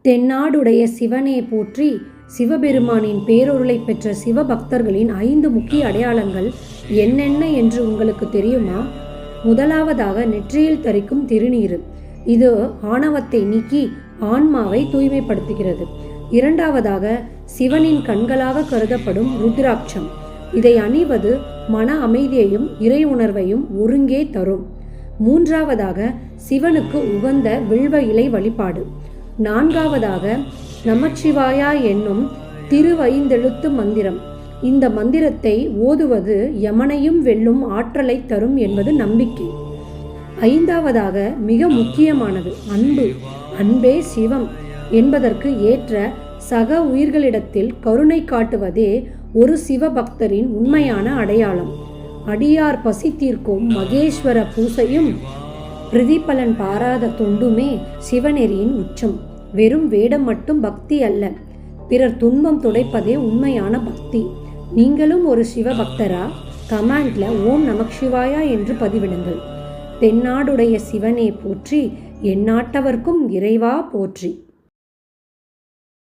தென்னாடுடைய சிவனே போற்றி. சிவபெருமானின் பேரொருளை பெற்ற சிவபக்தர்களின் 5 முக்கிய அடையாளங்கள் என்னென்ன என்று உங்களுக்கு தெரியுமா? முதலாவதாக நெற்றியில் தரிக்கும் திருநீறு. இது ஆணவத்தை நீக்கி ஆன்மாவை தூய்மைப்படுத்துகிறது. இரண்டாவதாக சிவனின் கண்களாக கருதப்படும் ருத்ராட்சம். இதை அணிவது மன அமைதியையும் இறை உணர்வையும் ஒருங்கே தரும். மூன்றாவதாக சிவனுக்கு உகந்த வில்வ இலை வழிபாடு. நான்காவதாக நமச்சிவாயா என்னும் திருவைந்தெழுத்து மந்திரம். இந்த மந்திரத்தை ஓதுவது யமனையும் வெல்லும் ஆற்றலை தரும் என்பது நம்பிக்கை. ஐந்தாவதாக மிக முக்கியமானது அன்பு. அன்பே சிவம் என்பதற்கு ஏற்ற சக உயிர்களிடத்தில் கருணை காட்டுவதே ஒரு சிவபக்தரின் உண்மையான அடையாளம். அடியார் பசி தீர்க்கும் மகேஸ்வர பூசையும் பிரதிபலன் பாராத தொண்டுமே சிவநெறியின் உச்சம். வெறும் வேடம் மட்டும் பக்தி அல்ல, பிறர் துன்பம் துடைப்பதே உண்மையான பக்தி. நீங்களும் ஒரு சிவபக்தரா? கமெண்ட்ல ஓம் நமச்சிவாயா என்று பதிவிடுங்கள். தென்னாடுடைய சிவனே போற்றி, எந்நாட்டவர்க்கும் இறைவா போற்றி.